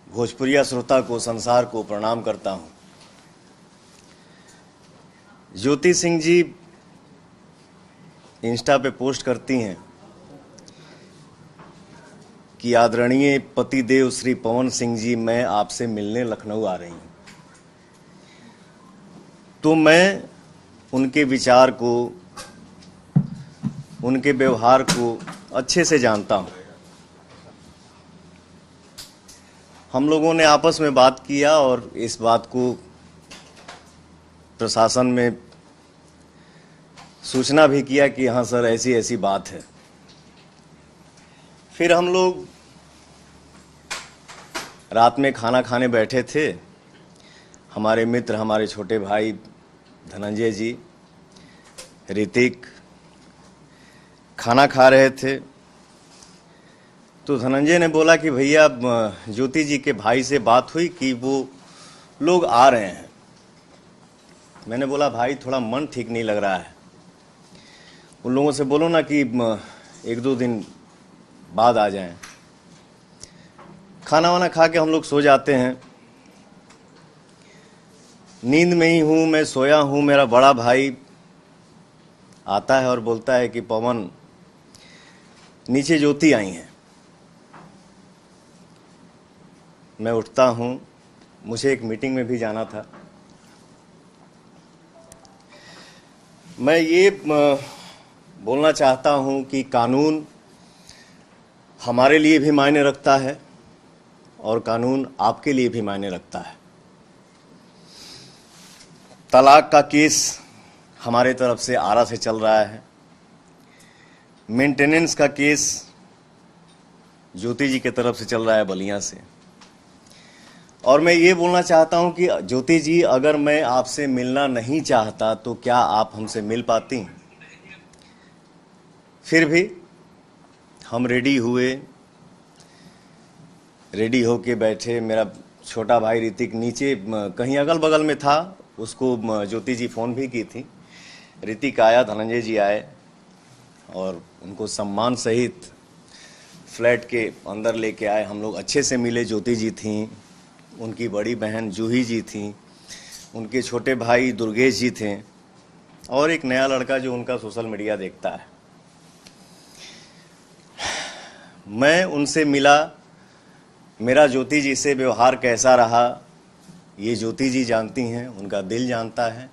भोजपुरिया श्रोता को, संसार को प्रणाम करता हूं। ज्योति सिंह जी इंस्टा पे पोस्ट करती हैं कि आदरणीय पतिदेव श्री पवन सिंह जी, मैं आपसे मिलने लखनऊ आ रही हूं। तो मैं उनके विचार को, उनके व्यवहार को अच्छे से जानता हूं। हम लोगों ने आपस में बात किया और इस बात को प्रशासन में सूचना भी किया कि हाँ सर, ऐसी ऐसी बात है। फिर हम लोग रात में खाना खाने बैठे थे। हमारे मित्र, हमारे छोटे भाई धनंजय जी, ऋतिक खाना खा रहे थे। तो धनंजय ने बोला कि भैया, ज्योति जी के भाई से बात हुई कि वो लोग आ रहे हैं। मैंने बोला भाई, थोड़ा मन ठीक नहीं लग रहा है, उन लोगों से बोलो ना कि एक दो दिन बाद आ जाएं। खाना वाना खा के हम लोग सो जाते हैं। नींद में ही हूँ, मैं सोया हूँ। मेरा बड़ा भाई आता है और बोलता है कि पवन, नीचे ज्योति आई हैं। मैं उठता हूँ, मुझे एक मीटिंग में भी जाना था। मैं ये बोलना चाहता हूँ कि कानून हमारे लिए भी मायने रखता है और कानून आपके लिए भी मायने रखता है। तलाक का केस हमारे तरफ से आरा से चल रहा है। मेंटेनेंस का केस ज्योति जी की तरफ से चल रहा है, बलिया से। और मैं ये बोलना चाहता हूं कि ज्योति जी, अगर मैं आपसे मिलना नहीं चाहता तो क्या आप हमसे मिल पाती? फिर भी हम रेडी हुए, रेडी होके बैठे। मेरा छोटा भाई ऋतिक नीचे कहीं अगल बगल में था, उसको ज्योति जी फ़ोन भी की थी। ऋतिक आया, धनंजय जी आए और उनको सम्मान सहित फ्लैट के अंदर लेके आए। हम लोग अच्छे से मिले। ज्योति जी थी, उनकी बड़ी बहन जूही जी थी, उनके छोटे भाई दुर्गेश जी थे और एक नया लड़का जो उनका सोशल मीडिया देखता है। मैं उनसे मिला। मेरा ज्योति जी से व्यवहार कैसा रहा, ये ज्योति जी जानती हैं, उनका दिल जानता है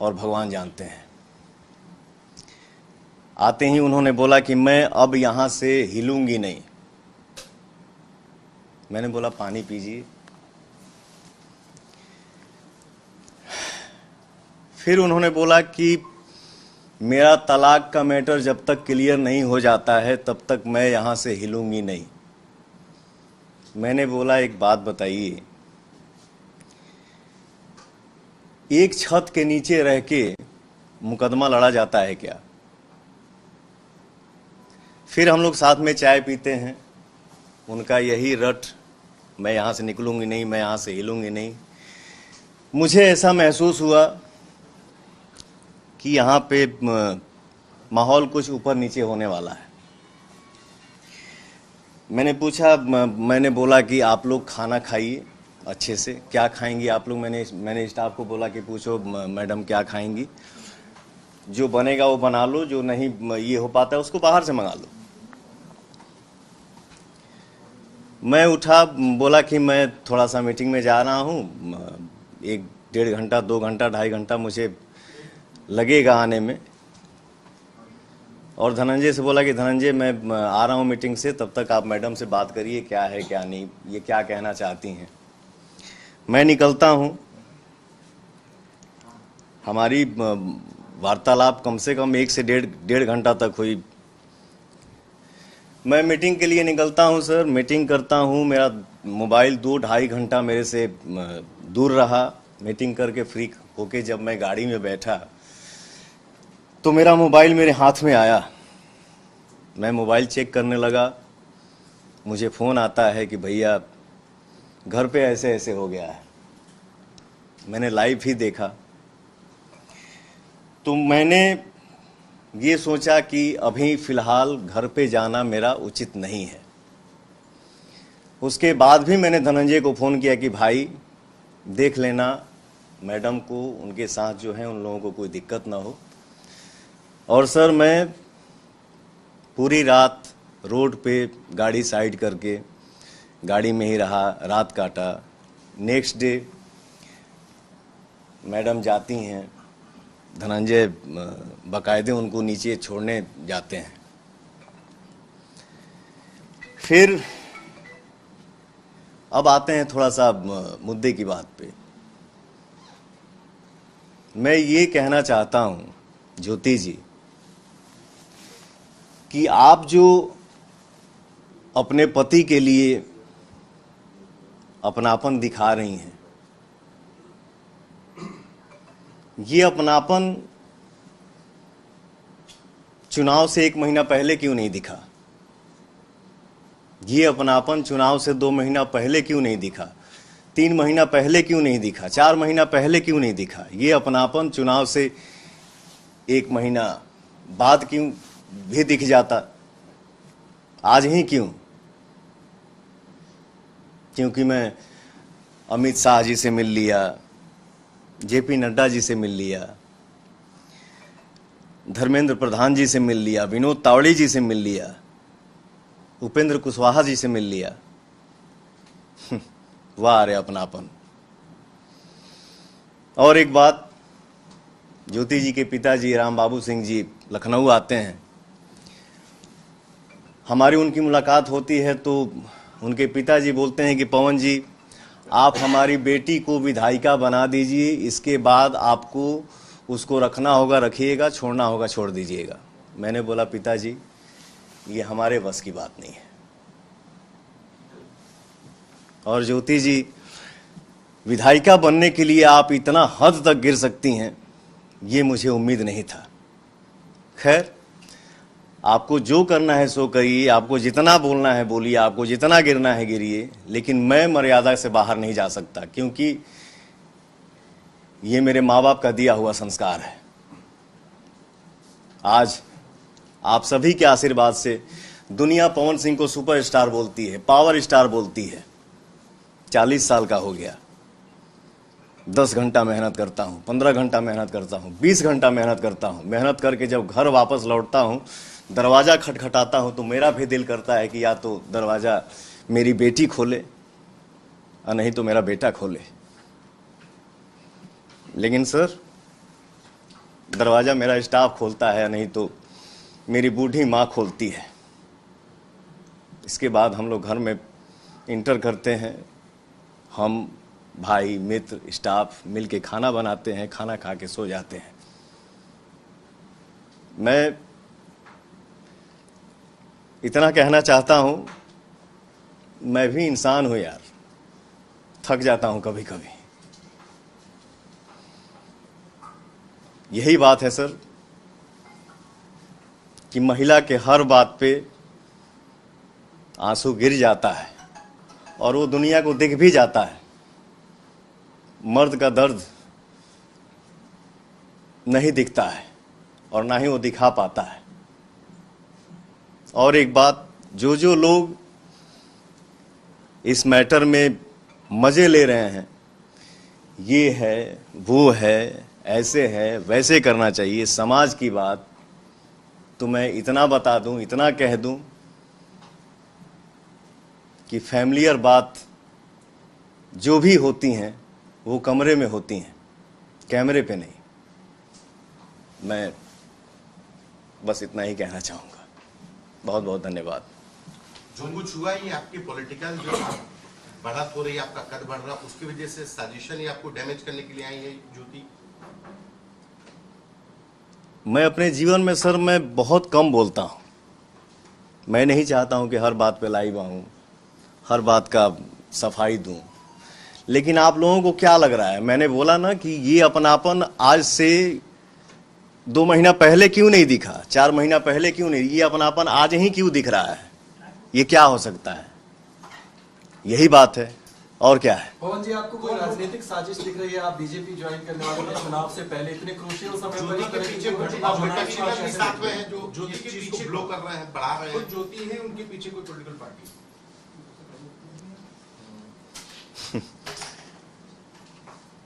और भगवान जानते हैं। आते ही उन्होंने बोला कि मैं अब यहाँ से हिलूंगी नहीं। मैंने बोला पानी पीजिए। फिर उन्होंने बोला कि मेरा तलाक का मैटर जब तक क्लियर नहीं हो जाता है तब तक मैं यहाँ से हिलूंगी नहीं। मैंने बोला एक बात बताइए, एक छत के नीचे रह के मुकदमा लड़ा जाता है क्या? फिर हम लोग साथ में चाय पीते हैं। उनका यही रट, मैं यहाँ से निकलूंगी नहीं, मैं यहाँ से हिलूंगी नहीं। मुझे ऐसा महसूस हुआ कि यहाँ पे माहौल कुछ ऊपर नीचे होने वाला है। मैंने पूछा, मैंने बोला कि आप लोग खाना खाइए अच्छे से। क्या खाएंगी आप लोग? मैंने स्टाफ को बोला कि पूछो मैडम क्या खाएंगी, जो बनेगा वो बना लो, जो नहीं ये हो पाता है उसको बाहर से मंगा लो। मैं उठा, बोला कि मैं थोड़ा सा मीटिंग में जा रहा हूँ, 1-1.5 घंटा, 2 घंटा, 2.5 घंटा मुझे लगेगा आने में। और धनंजय से बोला कि धनंजय, मैं आ रहा हूँ मीटिंग से, तब तक आप मैडम से बात करिए क्या है क्या नहीं, ये क्या कहना चाहती हैं। मैं निकलता हूँ। हमारी वार्तालाप कम से कम 1 से 1.5 घंटा तक हुई। मैं मीटिंग के लिए निकलता हूँ सर, मीटिंग करता हूँ। मेरा मोबाइल 2-2.5 घंटा मेरे से दूर रहा। मीटिंग करके फ्री होके जब मैं गाड़ी में बैठा तो मेरा मोबाइल मेरे हाथ में आया। मैं मोबाइल चेक करने लगा। मुझे फ़ोन आता है कि भैया घर पे ऐसे ऐसे हो गया है। मैंने लाइव ही देखा। तो मैंने ये सोचा कि अभी फ़िलहाल घर पे जाना मेरा उचित नहीं है। उसके बाद भी मैंने धनंजय को फ़ोन किया कि भाई देख लेना मैडम को, उनके साथ जो है उन लोगों को कोई दिक्कत ना हो। और सर मैं पूरी रात रोड पे गाड़ी साइड करके गाड़ी में ही रहा, रात काटा। नेक्स्ट डे मैडम जाती हैं, धनंजय बाकायदे उनको नीचे छोड़ने जाते हैं। फिर अब आते हैं थोड़ा सा मुद्दे की बात पे। मैं ये कहना चाहता हूँ ज्योति जी कि आप जो अपने पति के लिए अपनापन दिखा रही हैं, ये अपनापन चुनाव से 1 महीना पहले क्यों नहीं दिखा? ये अपनापन चुनाव से 2 महीना पहले क्यों नहीं दिखा? 3 महीना पहले क्यों नहीं दिखा? 4 महीना पहले क्यों नहीं दिखा? ये अपनापन चुनाव से 1 महीना बाद क्यों भी दिख जाता? आज ही क्यों? क्योंकि मैं अमित शाह जी से मिल लिया, जेपी नड्डा जी से मिल लिया, धर्मेंद्र प्रधान जी से मिल लिया, विनोद तावड़े जी से मिल लिया, उपेंद्र कुशवाहा जी से मिल लिया। वाह रे अपनापन। और एक बात, ज्योति जी के पिताजी राम बाबू सिंह जी लखनऊ आते हैं, हमारी उनकी मुलाकात होती है तो उनके पिताजी बोलते हैं कि पवन जी आप हमारी बेटी को विधायिका बना दीजिए, इसके बाद आपको उसको रखना होगा रखिएगा, छोड़ना होगा छोड़ दीजिएगा। मैंने बोला पिताजी ये हमारे बस की बात नहीं है। और ज्योति जी विधायिका बनने के लिए आप इतना हद तक गिर सकती हैं, ये मुझे उम्मीद नहीं था। खैर आपको जो करना है सो करिए, आपको जितना बोलना है बोलिए, आपको जितना गिरना है गिरिए, लेकिन मैं मर्यादा से बाहर नहीं जा सकता, क्योंकि ये मेरे माँ बाप का दिया हुआ संस्कार है। आज आप सभी के आशीर्वाद से दुनिया पवन सिंह को सुपरस्टार बोलती है, पावर स्टार बोलती है। 40 साल का हो गया, 10 घंटा मेहनत करता हूँ, 15 घंटा मेहनत करता हूँ, 20 घंटा मेहनत करता हूँ। मेहनत करके जब घर वापस लौटता हूँ, दरवाज़ा खटखटाता हूँ तो मेरा भी दिल करता है कि या तो दरवाज़ा मेरी बेटी खोले और नहीं तो मेरा बेटा खोले। लेकिन सर दरवाज़ा मेरा स्टाफ खोलता है, नहीं तो मेरी बूढ़ी माँ खोलती है। इसके बाद हम लोग घर में इंटर करते हैं, हम भाई मित्र स्टाफ मिल के खाना बनाते हैं, खाना खा के सो जाते हैं। मैं इतना कहना चाहता हूँ, मैं भी इंसान हूँ यार, थक जाता हूँ कभी कभी। यही बात है सर कि महिला के हर बात पे आंसू गिर जाता है और वो दुनिया को दिख भी जाता है। मर्द का दर्द नहीं दिखता है और ना ही वो दिखा पाता है। और एक बात, जो लोग इस मैटर में मज़े ले रहे हैं, ये है वो है, ऐसे है वैसे करना चाहिए, समाज की बात, तो मैं इतना बता दूं, इतना कह दूं कि फैमिलियर बात जो भी होती हैं वो कमरे में होती हैं, कैमरे पे नहीं। मैं बस इतना ही कहना चाहूँगा। बहुत बहुत धन्यवाद। जो कुछ हुआ ये आपकी पॉलिटिकल जो बढ़त हो रही है, आपका कद बढ़ रहा, उसकी वजह से साजिशन ही आपको डैमेज करने के लिए आई है ज्योति? मैं अपने जीवन में सर मैं बहुत कम बोलता हूँ। मैं नहीं चाहता हूँ कि हर बात पे लाइव आऊँ, हर बात का सफाई दूँ। लेकिन आप लोगों को क्या लग रहा है? मैंने बोला ना कि ये अपनापन आज से 2 महीना पहले क्यों नहीं दिखा, 4 महीना पहले क्यों नहीं, ये अपनापन आज ही क्यों दिख रहा है? ये क्या हो सकता है? यही बात है, और क्या है? पवन जी आपको कोई राजनीतिक साजिश दिख रही है? आप बीजेपी ज्वाइन करने वाले हैं, चुनाव से पहले इतने क्रूशियल समय पर इस तरह की घटना होना के साथ में है जो इस चीज को ब्लो कर रहे हैं, बढ़ा रहे हैं। ज्योति है, उनके पीछे कोई पॉलिटिकल पार्टी?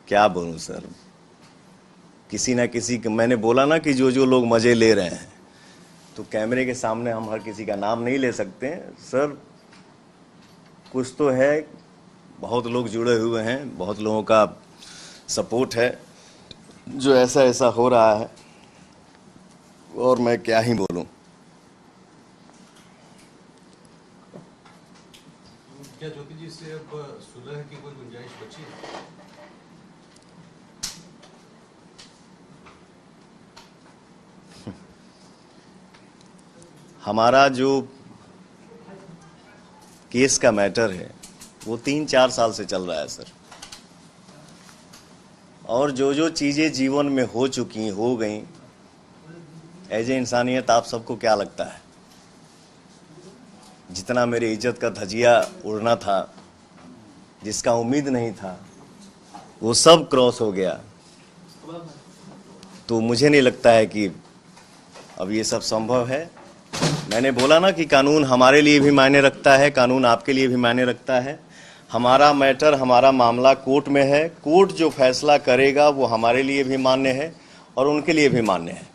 क्या बोलूं सर, किसी ना किसी मैंने बोला ना कि जो जो लोग मजे ले रहे हैं, तो कैमरे के सामने हम हर किसी का नाम नहीं ले सकते सर। कुछ तो है, बहुत लोग जुड़े हुए हैं, बहुत लोगों का सपोर्ट है, जो ऐसा ऐसा हो रहा है, और मैं क्या ही बोलूं। क्या ज्योति जी से अब सुलह की कोई गुंजाइश बची है? हमारा जो केस का मैटर है वो 3-4 साल से चल रहा है सर, और जो जो चीज़ें जीवन में हो चुकी हो गई, एज ए इंसानियत आप सबको क्या लगता है, जितना मेरी इज्जत का धजिया उड़ना था, जिसका उम्मीद नहीं था, वो सब क्रॉस हो गया। तो मुझे नहीं लगता है कि अब ये सब संभव है। मैंने बोला ना कि कानून हमारे लिए भी मायने रखता है, कानून आपके लिए भी मायने रखता है। हमारा मैटर, हमारा मामला कोर्ट में है, कोर्ट जो फैसला करेगा वो हमारे लिए भी मान्य है और उनके लिए भी मान्य है।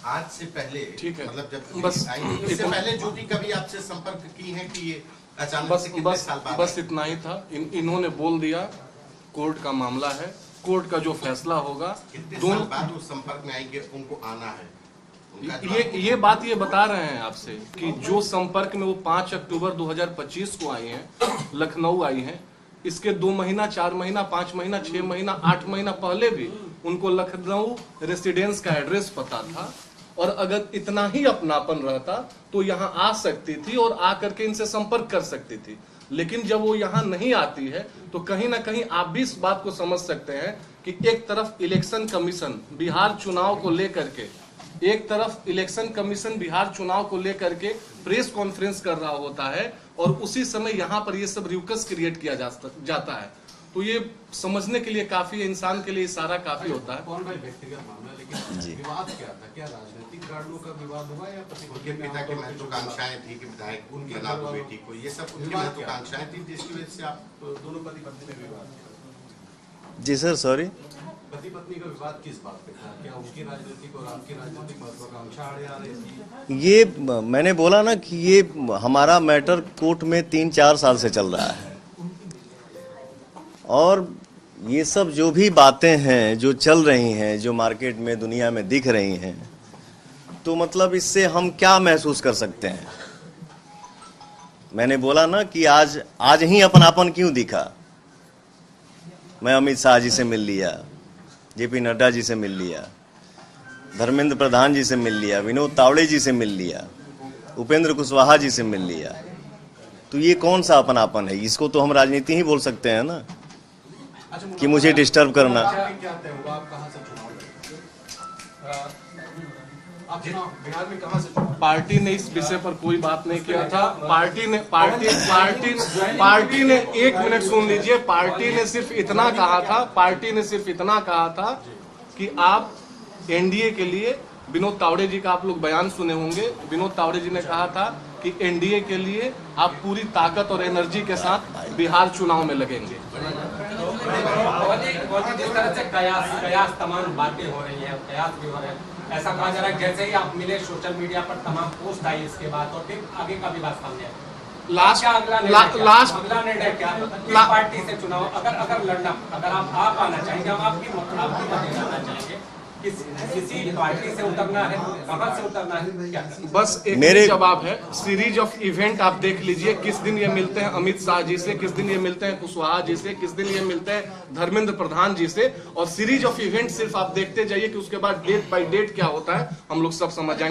आज से पहले, ठीक है, मतलब जब बस इससे पहले ज्योति कभी आपसे संपर्क की है कि ये अचानक से कितने साल बाद? बस इतना ही था। इन्होंने बोल दिया कोर्ट का मामला है, कोर्ट का जो फैसला होगा, कितने साल बाद वो संपर्क में आएंगे, उनको आना है? ये बात ये बता रहे हैं आपसे कि जो संपर्क में वो 5 अक्टूबर 2025 को आई हैं, लखनऊ आई हैं, इसके 2 महीना, 4 महीना, 5 महीना, 6 महीना, 8 महीना पहले भी उनको लखनऊ रेसिडेंस का एड्रेस पता था, और अगर इतना ही अपनापन रहता तो यहाँ आ सकती थी और आकर के इनसे संपर्क कर सकती थी। लेकिन जब वो यहाँ नहीं आती है तो कहीं ना कहीं आप भी इस बात को समझ सकते हैं कि एक तरफ इलेक्शन कमीशन बिहार चुनाव को लेकर के बिहार चुनाव को लेकर के प्रेस कॉन्फ्रेंस कर रहा होता है, और उसी समय यहाँ पर ये सब रिवकस क्रिएट किया जाता है। तो ये समझने के लिए काफी, इंसान के लिए इशारा काफी होता है। कौन भाई व्यक्तिगत मामला, लेकिन विवाद क्या था? क्या राजनीतिक कारणों का विवाद हुआ या उनके पिता की महत्वाकांक्षाएं थी कि विधायक बना दो बेटी को, ये सब उनकी महत्वाकांक्षाएं थी, जिसकी वजह से आप दोनों पति पत्नी में विवाद? जी सर, सॉरी, पति पत्नी का विवाद किस बात पे था? क्या उनकी राजनीतिक और आपकी राजनीतिक महत्वाकांक्षा आड़े आ रही थी? ये मैंने बोला ना कि ये हमारा मैटर कोर्ट में 3-4 साल से चल रहा है, और ये सब जो भी बातें हैं जो चल रही हैं, जो मार्केट में, दुनिया में दिख रही हैं, तो मतलब इससे हम क्या महसूस कर सकते हैं। मैंने बोला ना कि आज ही अपनापन क्यों दिखा। मैं अमित शाह जी से मिल लिया, जेपी नड्डा जी से मिल लिया, धर्मेंद्र प्रधान जी से मिल लिया, विनोद तावड़े जी से मिल लिया, उपेंद्र कुशवाहा जी से मिल लिया। तो ये कौन सा अपनापन है? इसको तो हम राजनीति ही बोल सकते हैं ना, कि मुझे डिस्टर्ब करना। क्या तय हुआ? आप कहाँ से चुनाव लड़ेंगे? आप चुनाव बिहार में कहाँ से चुनाव? पार्टी ने इस विषय पर कोई बात नहीं किया था। पार्टी ने 1 मिनट सुन लीजिए, पार्टी ने सिर्फ इतना कहा था कि आप एनडीए के लिए, विनोद तावड़े जी का आप लोग बयान सुने होंगे, विनोद तावड़े जी ने कहा था कि एनडीए के लिए आप पूरी ताकत और एनर्जी के साथ बिहार चुनाव में लगेंगे। जिस तरह से कयास तमाम बातें हो रही है, कयास भी हो रहे हैं, ऐसा कहा जा रहा है जैसे ही आप मिले सोशल मीडिया पर तमाम पोस्ट आई इसके बाद, और फिर आगे का भी बात सामने आई। अगला निर्णय क्या? किस पार्टी से चुनाव, अगर लड़ना, अगर आप आना चाहेंगे, हम आपकी मदद करना चाहेंगे, किसी पार्टी से उतरना है, कहां से उतरना है, क्या? बस एक मेरे जवाब है, सीरीज ऑफ इवेंट आप देख लीजिए। किस दिन ये मिलते हैं अमित शाह जी से, किस दिन ये मिलते हैं कुशवाहा जी से, किस दिन ये मिलते हैं धर्मेंद्र प्रधान जी से, और सीरीज ऑफ इवेंट सिर्फ आप देखते जाइए कि उसके बाद डेट बाय डेट क्या होता है, हम लोग सब समझ जाएंगे।